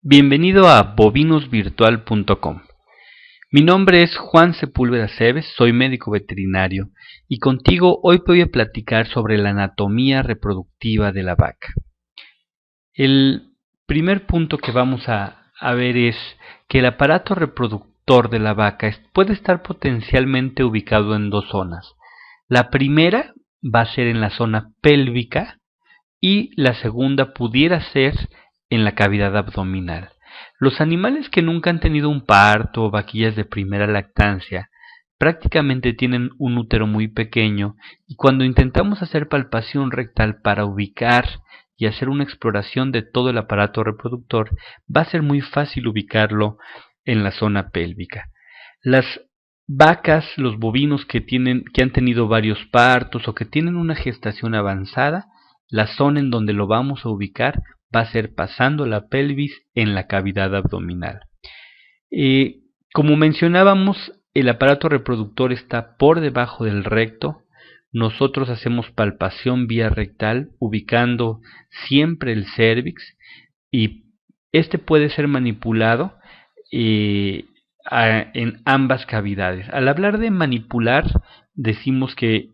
Bienvenido a bovinosvirtual.com. Mi nombre es Juan Sepúlveda Cebes, soy médico veterinario y contigo hoy voy a platicar sobre la anatomía reproductiva de la vaca. El primer punto que vamos a ver es que el aparato reproductor de la vaca puede estar potencialmente ubicado en dos zonas. La primera va a ser en la zona pélvica y la segunda pudiera ser en la cavidad abdominal. Los animales que nunca han tenido un parto o vaquillas de primera lactancia prácticamente tienen un útero muy pequeño y cuando intentamos hacer palpación rectal para ubicar y hacer una exploración de todo el aparato reproductor, va a ser muy fácil ubicarlo en la zona pélvica. Las vacas, los bovinos que han tenido varios partos o que tienen una gestación avanzada, la zona en donde lo vamos a ubicar va a ser pasando la pelvis en la cavidad abdominal. Como mencionábamos, el aparato reproductor está por debajo del recto. Nosotros hacemos palpación vía rectal ubicando siempre el cérvix y este puede ser manipulado en ambas cavidades. Al hablar de manipular, decimos que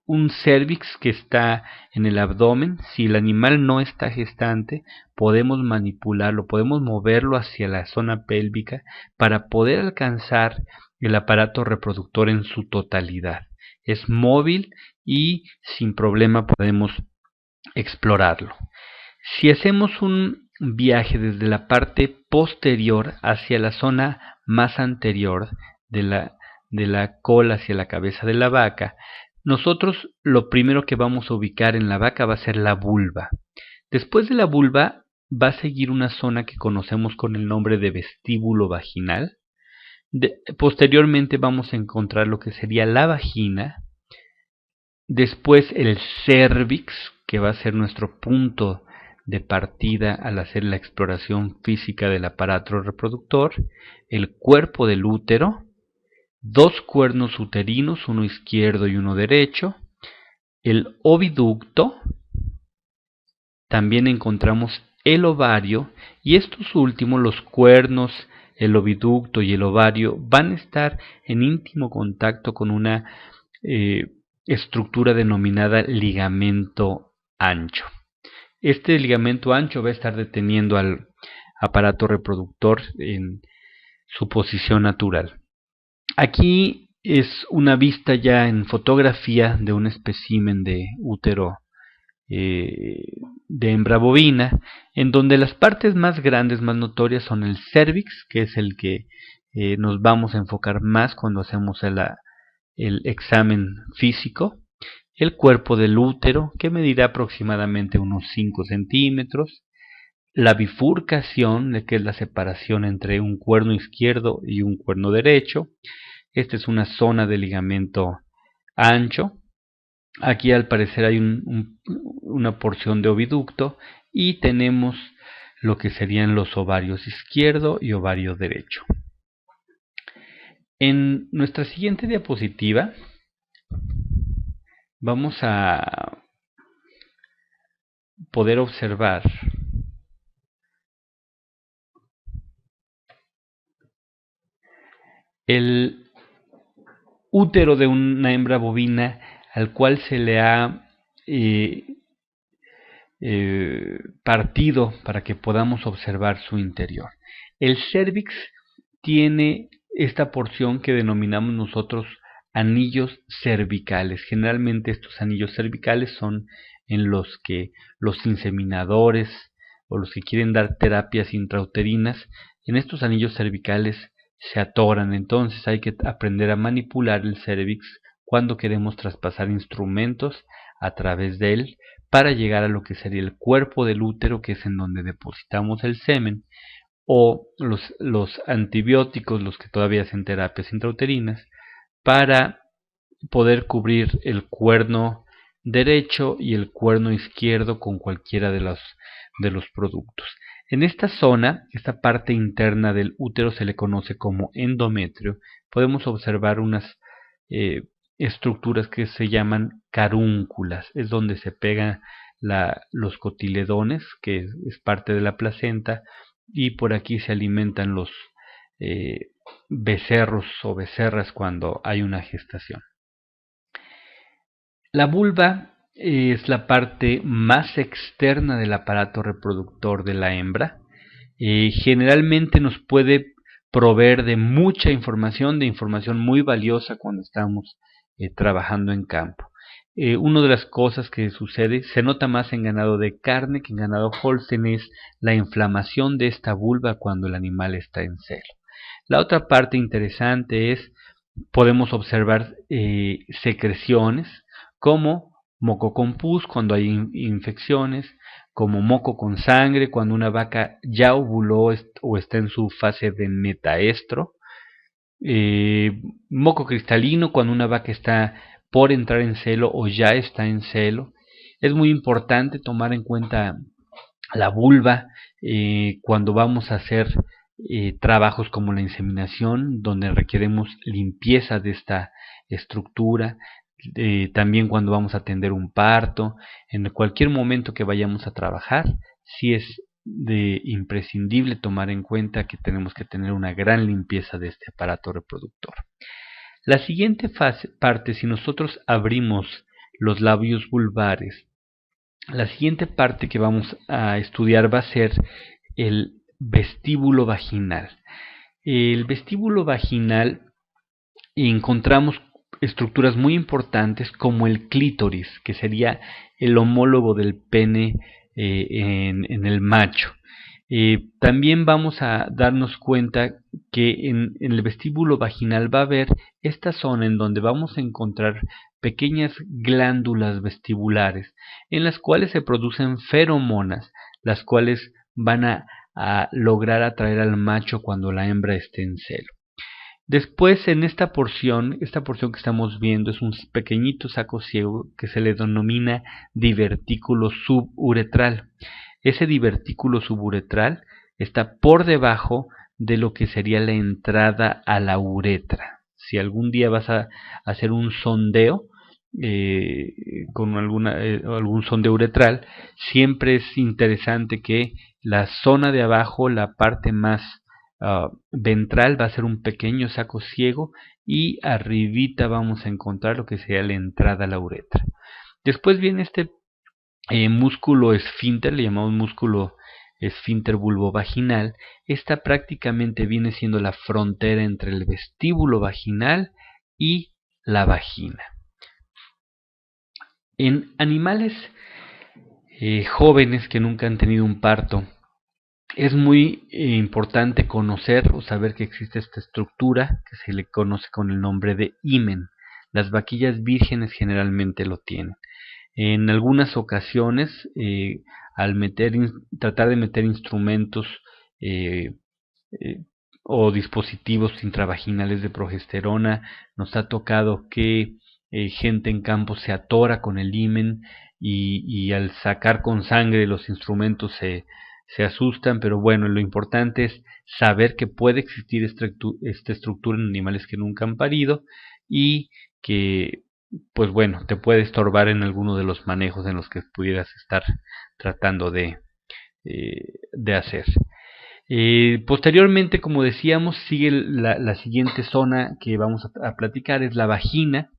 un cérvix que está en el abdomen, si el animal no está gestante, podemos manipularlo, podemos moverlo hacia la zona pélvica para poder alcanzar el aparato reproductor en su totalidad. Es móvil y sin problema podemos explorarlo. Si hacemos un viaje desde la parte posterior hacia la zona más anterior de la cola hacia la cabeza de la vaca, nosotros lo primero que vamos a ubicar en la vaca va a ser la vulva. Después de la vulva va a seguir una zona que conocemos con el nombre de vestíbulo vaginal. Posteriormente vamos a encontrar lo que sería la vagina. Después el cérvix, que va a ser nuestro punto de partida al hacer la exploración física del aparato reproductor, el cuerpo del útero, dos cuernos uterinos, uno izquierdo y uno derecho, el oviducto, también encontramos el ovario y estos últimos, los cuernos, el oviducto y el ovario, van a estar en íntimo contacto con una estructura denominada ligamento ancho. Este ligamento ancho va a estar deteniendo al aparato reproductor en su posición natural. Aquí es una vista ya en fotografía de un espécimen de útero de hembra bovina, en donde las partes más grandes, más notorias son el cérvix, que es el que nos vamos a enfocar más cuando hacemos el examen físico, el cuerpo del útero, que medirá aproximadamente unos 5 centímetros, la bifurcación, que es la separación entre un cuerno izquierdo y un cuerno derecho. Esta es una zona de ligamento ancho. Aquí al parecer hay una porción de oviducto y tenemos lo que serían los ovarios izquierdo y ovario derecho. En nuestra siguiente diapositiva vamos a poder observar el útero de una hembra bovina al cual se le ha partido para que podamos observar su interior. El cérvix tiene esta porción que denominamos nosotros anillos cervicales. Generalmente estos anillos cervicales son en los que los inseminadores o los que quieren dar terapias intrauterinas, en estos anillos cervicales se atoran. Entonces hay que aprender a manipular el cérvix cuando queremos traspasar instrumentos a través de él para llegar a lo que sería el cuerpo del útero, que es en donde depositamos el semen, o los antibióticos, los que todavía hacen terapias intrauterinas, para poder cubrir el cuerno derecho y el cuerno izquierdo con cualquiera de los productos. En esta zona, esta parte interna del útero se le conoce como endometrio. Podemos observar unas estructuras que se llaman carúnculas. Es donde se pegan los cotiledones, que es parte de la placenta, y por aquí se alimentan los becerros o becerras cuando hay una gestación. La vulva es la parte más externa del aparato reproductor de la hembra. Generalmente nos puede proveer de mucha información, de información muy valiosa cuando estamos trabajando en campo. Una de las cosas que sucede, se nota más en ganado de carne que en ganado Holstein, es la inflamación de esta vulva cuando el animal está en celo. La otra parte interesante es, podemos observar secreciones como moco con pus cuando hay infecciones, como moco con sangre cuando una vaca ya ovuló o está en su fase de metaestro, moco cristalino cuando una vaca está por entrar en celo o ya está en celo. Es muy importante tomar en cuenta la vulva cuando vamos a hacer trabajos como la inseminación, donde requeremos limpieza de esta estructura, también cuando vamos a atender un parto, en cualquier momento que vayamos a trabajar, sí es imprescindible tomar en cuenta que tenemos que tener una gran limpieza de este aparato reproductor. La siguiente parte, si nosotros abrimos los labios vulvares, la siguiente parte que vamos a estudiar va a ser el vestíbulo vaginal. El vestíbulo vaginal encontramos estructuras muy importantes como el clítoris, que sería el homólogo del pene en el macho. También vamos a darnos cuenta que en el vestíbulo vaginal va a haber esta zona en donde vamos a encontrar pequeñas glándulas vestibulares en las cuales se producen feromonas, las cuales van a lograr atraer al macho cuando la hembra esté en celo. Después, en esta porción que estamos viendo es un pequeñito saco ciego que se le denomina divertículo suburetral. Ese divertículo suburetral está por debajo de lo que sería la entrada a la uretra. Si algún día vas a hacer un sondeo con algún sondeo uretral, siempre es interesante que la zona de abajo, la parte más ventral, va a ser un pequeño saco ciego y arribita vamos a encontrar lo que sería la entrada a la uretra. Después viene este músculo esfínter, le llamamos músculo esfínter vulvovaginal. Esta prácticamente viene siendo la frontera entre el vestíbulo vaginal y la vagina. En animales jóvenes que nunca han tenido un parto, es muy importante conocer o saber que existe esta estructura que se le conoce con el nombre de himen. Las vaquillas vírgenes generalmente lo tienen. En algunas ocasiones, al tratar de meter instrumentos o dispositivos intravaginales de progesterona, nos ha tocado que gente en campo se atora con el himen y al sacar con sangre los instrumentos se asustan, pero bueno, lo importante es saber que puede existir esta estructura en animales que nunca han parido y que, pues bueno, te puede estorbar en alguno de los manejos en los que pudieras estar tratando de hacer. Posteriormente, como decíamos, sigue la siguiente zona que vamos a platicar, es la vagina.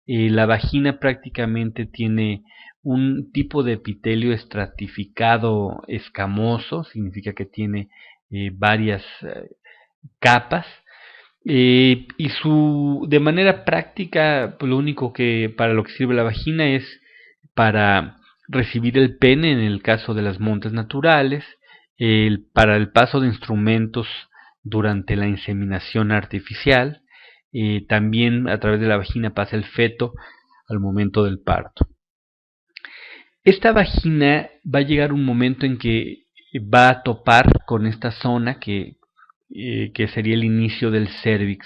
La vagina prácticamente tiene un tipo de epitelio estratificado escamoso, significa que tiene varias capas, y de manera práctica, pues lo único que para lo que sirve la vagina es para recibir el pene en el caso de las montes naturales, para el paso de instrumentos durante la inseminación artificial, también a través de la vagina pasa el feto al momento del parto. Esta vagina va a llegar un momento en que va a topar con esta zona que sería el inicio del cérvix,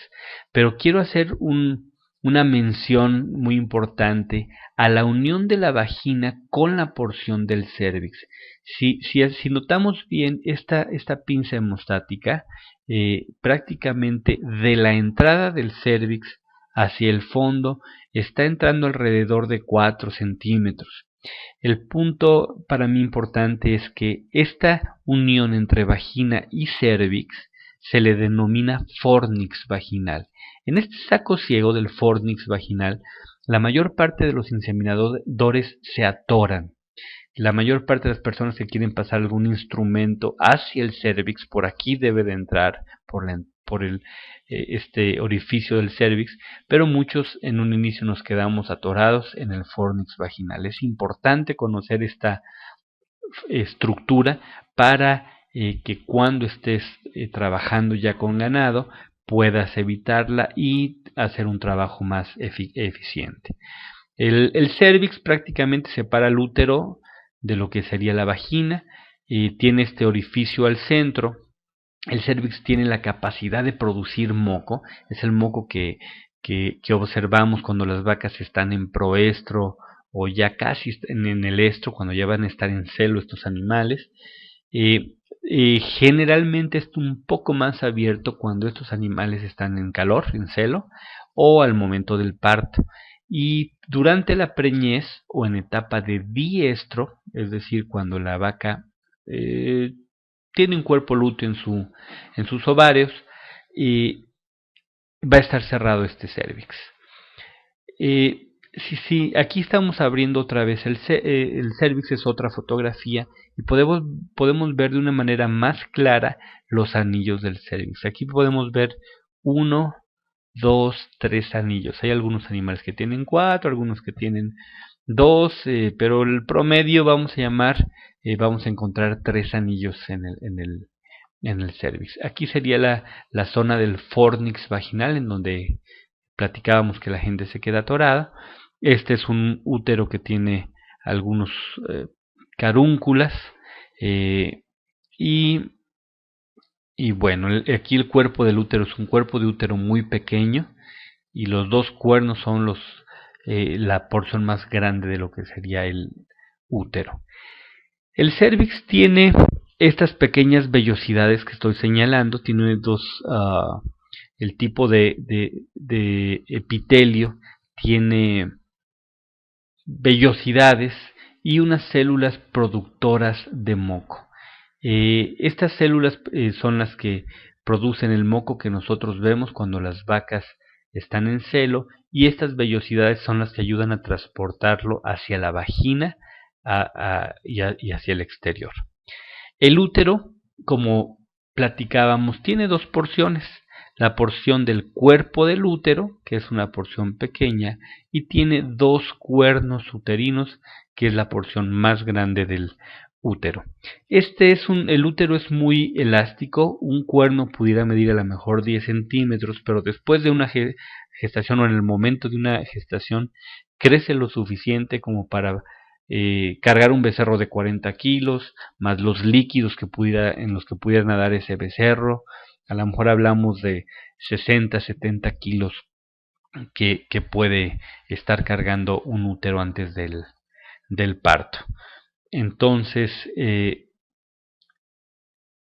pero quiero hacer una mención muy importante a la unión de la vagina con la porción del cérvix. Si notamos bien esta pinza hemostática, prácticamente de la entrada del cérvix hacia el fondo está entrando alrededor de 4 centímetros. El punto para mí importante es que esta unión entre vagina y cérvix se le denomina fornix vaginal. En este saco ciego del fornix vaginal, la mayor parte de los inseminadores se atoran. La mayor parte de las personas que quieren pasar algún instrumento hacia el cérvix, por aquí debe de entrar, por este orificio del cérvix, pero muchos en un inicio nos quedamos atorados en el fornix vaginal. Es importante conocer esta estructura para que cuando estés trabajando ya con ganado puedas evitarla y hacer un trabajo más eficiente. El cérvix prácticamente separa el útero de lo que sería la vagina, tiene este orificio al centro. El cérvix tiene la capacidad de producir moco, es el moco que observamos cuando las vacas están en proestro o ya casi en el estro, cuando ya van a estar en celo estos animales. Generalmente es un poco más abierto cuando estos animales están en calor, en celo, o al momento del parto. Y durante la preñez o en etapa de diestro, es decir, cuando la vaca tiene un cuerpo lúteo en sus ovarios, va a estar cerrado este cérvix. Aquí estamos abriendo otra vez el cérvix, es otra fotografía y podemos ver de una manera más clara los anillos del cérvix. Aquí podemos ver 1, 2, 3 anillos. Hay algunos animales que tienen 4, algunos que tienen 2, pero el promedio vamos a encontrar 3 anillos en el cérvix. Aquí sería la zona del fornix vaginal, en donde platicábamos que la gente se queda atorada. Este es un útero que tiene algunos carúnculas y bueno, aquí el cuerpo del útero es un cuerpo de útero muy pequeño y los dos cuernos son la porción más grande de lo que sería el útero. El cérvix tiene estas pequeñas vellosidades que estoy señalando, tiene el tipo de epitelio tiene vellosidades y unas células productoras de moco. Estas células son las que producen el moco que nosotros vemos cuando las vacas están en celo, y estas vellosidades son las que ayudan a transportarlo hacia la vagina y hacia el exterior. El útero, como platicábamos, tiene dos porciones. La porción del cuerpo del útero, que es una porción pequeña, y tiene dos cuernos uterinos, que es la porción más grande del útero. El útero es muy elástico, un cuerno pudiera medir a lo mejor 10 centímetros, pero después de una gestación o en el momento de una gestación crece lo suficiente como para cargar un becerro de 40 kilos, más los líquidos en los que pudiera nadar ese becerro. A lo mejor hablamos de 60, 70 kilos que puede estar cargando un útero antes del parto. Entonces,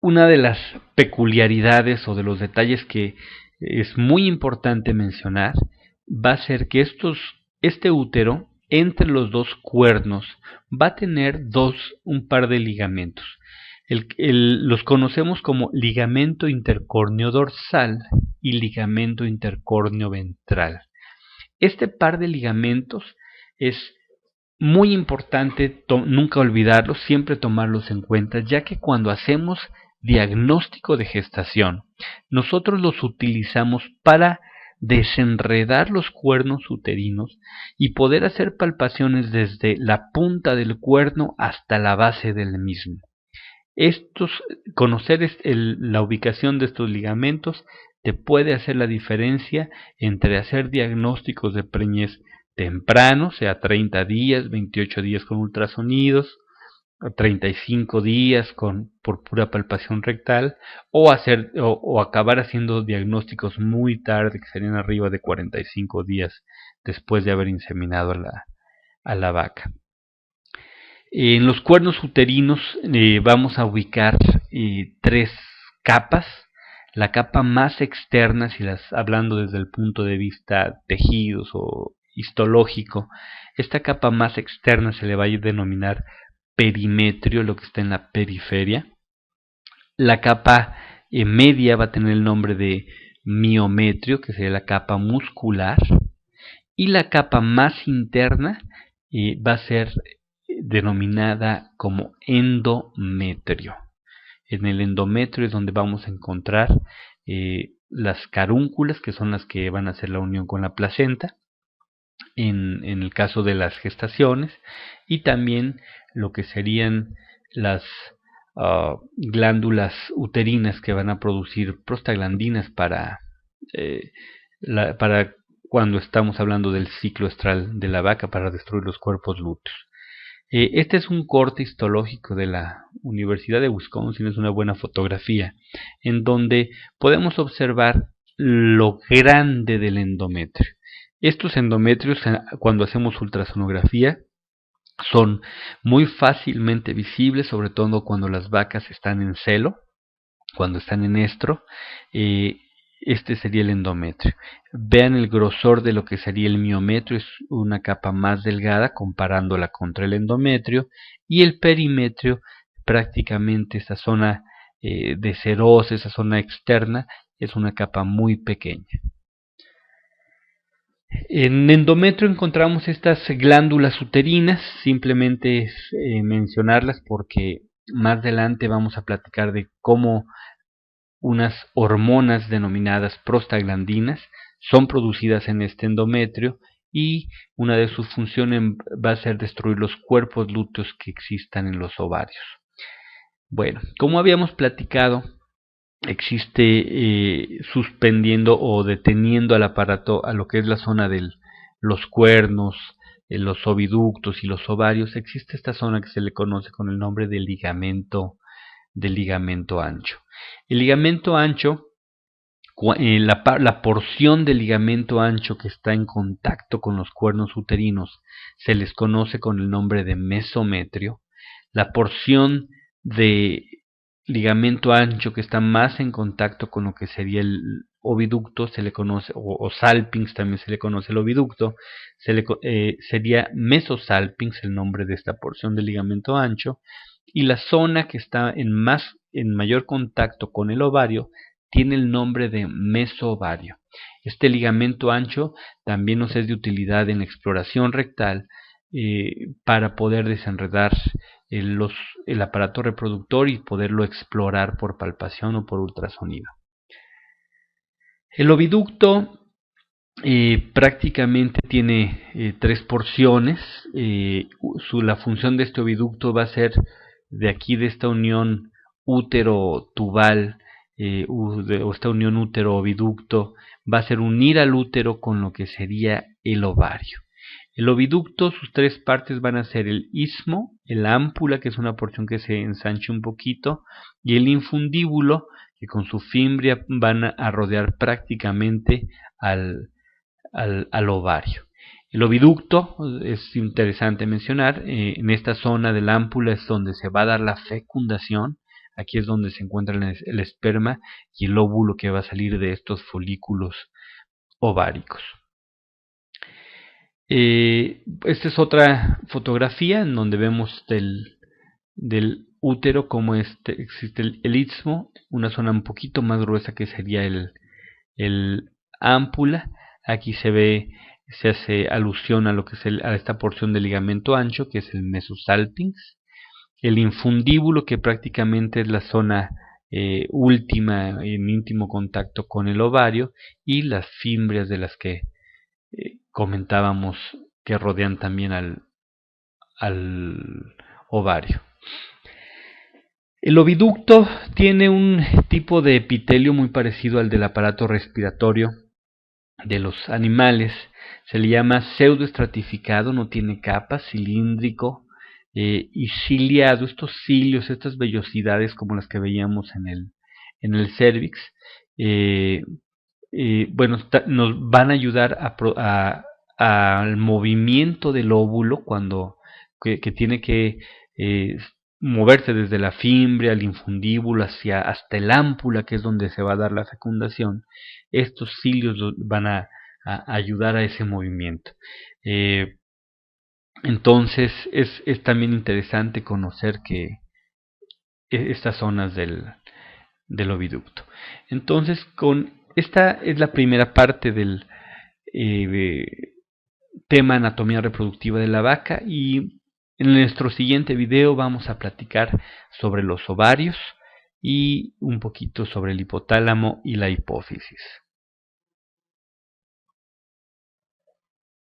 una de las peculiaridades o de los detalles que es muy importante mencionar va a ser que este útero, entre los dos cuernos, va a tener un par de ligamentos. Los conocemos como ligamento intercórneo dorsal y ligamento intercórneo ventral. Este par de ligamentos es muy importante nunca olvidarlos, siempre tomarlos en cuenta, ya que cuando hacemos diagnóstico de gestación, nosotros los utilizamos para desenredar los cuernos uterinos y poder hacer palpaciones desde la punta del cuerno hasta la base del mismo. Conocer la ubicación de estos ligamentos te puede hacer la diferencia entre hacer diagnósticos de preñez temprano, sea 30 días, 28 días con ultrasonidos, 35 días por pura palpación rectal, o acabar haciendo diagnósticos muy tarde, que serían arriba de 45 días después de haber inseminado a la vaca. En los cuernos uterinos vamos a ubicar 3 capas. La capa más externa, hablando desde el punto de vista tejidos histológico. Esta capa más externa se le va a denominar perimetrio, lo que está en la periferia. La capa media va a tener el nombre de miometrio, que sería la capa muscular, y la capa más interna va a ser denominada como endometrio. En el endometrio es donde vamos a encontrar las carúnculas, que son las que van a hacer la unión con la placenta, en el caso de las gestaciones, y también lo que serían las glándulas uterinas que van a producir prostaglandinas para cuando estamos hablando del ciclo estral de la vaca, para destruir los cuerpos lúteos. Este es un corte histológico de la Universidad de Wisconsin, es una buena fotografía, en donde podemos observar lo grande del endometrio. Estos endometrios, cuando hacemos ultrasonografía, son muy fácilmente visibles, sobre todo cuando las vacas están en celo, cuando están en estro. Este sería el endometrio. Vean el grosor de lo que sería el miometrio, es una capa más delgada comparándola contra el endometrio, y el perimetrio, prácticamente esa zona de serosa, esa zona externa, es una capa muy pequeña. En endometrio encontramos estas glándulas uterinas, simplemente es mencionarlas porque más adelante vamos a platicar de cómo unas hormonas denominadas prostaglandinas son producidas en este endometrio, y una de sus funciones va a ser destruir los cuerpos lúteos que existan en los ovarios. Bueno, como habíamos platicado, existe suspendiendo o deteniendo al aparato a lo que es la zona de los cuernos, los oviductos y los ovarios. Existe esta zona que se le conoce con el nombre de ligamento ancho. El ligamento ancho, la porción del ligamento ancho que está en contacto con los cuernos uterinos, se les conoce con el nombre de mesometrio. La porción de ligamento ancho que está más en contacto con lo que sería el oviducto se le conoce, o salpinx también se le conoce el oviducto, sería mesosalpinx el nombre de esta porción del ligamento ancho, y la zona que está en mayor contacto con el ovario tiene el nombre de mesoovario. Este ligamento ancho también nos es de utilidad en la exploración rectal para poder desenredar el aparato reproductor y poderlo explorar por palpación o por ultrasonido. El oviducto prácticamente tiene tres porciones. La función de este oviducto va a ser de aquí, de esta unión útero-tubal, o esta unión útero-oviducto, va a ser unir al útero con lo que sería el ovario. El oviducto, sus tres partes van a ser el istmo, el ámpula, que es una porción que se ensancha un poquito, y el infundíbulo, que con su fimbria van a rodear prácticamente al ovario. El oviducto, es interesante mencionar, en esta zona del ámpula es donde se va a dar la fecundación. Aquí es donde se encuentra el esperma y el óvulo que va a salir de estos folículos ováricos. Esta es otra fotografía en donde vemos del útero como existe el istmo, una zona un poquito más gruesa que sería el ámpula. Aquí se hace alusión a lo que es a esta porción del ligamento ancho, que es el mesosalpinx. El infundíbulo, que prácticamente es la zona última en íntimo contacto con el ovario, y las fimbrias de las que comentábamos que rodean también al ovario. El oviducto tiene un tipo de epitelio muy parecido al del aparato respiratorio de los animales. Se le llama pseudoestratificado, no tiene capas, cilíndrico y ciliado. Estos cilios, estas vellosidades como las que veíamos en el cervix, nos van a ayudar al movimiento del óvulo que tiene que moverse desde la fimbria, al infundíbulo, hasta el ámpula, que es donde se va a dar la fecundación. Estos cilios van a a ayudar a ese movimiento. Entonces es también interesante conocer que estas zonas del oviducto. Entonces, con esta es la primera parte del tema anatomía reproductiva de la vaca, y en nuestro siguiente video vamos a platicar sobre los ovarios y un poquito sobre el hipotálamo y la hipófisis.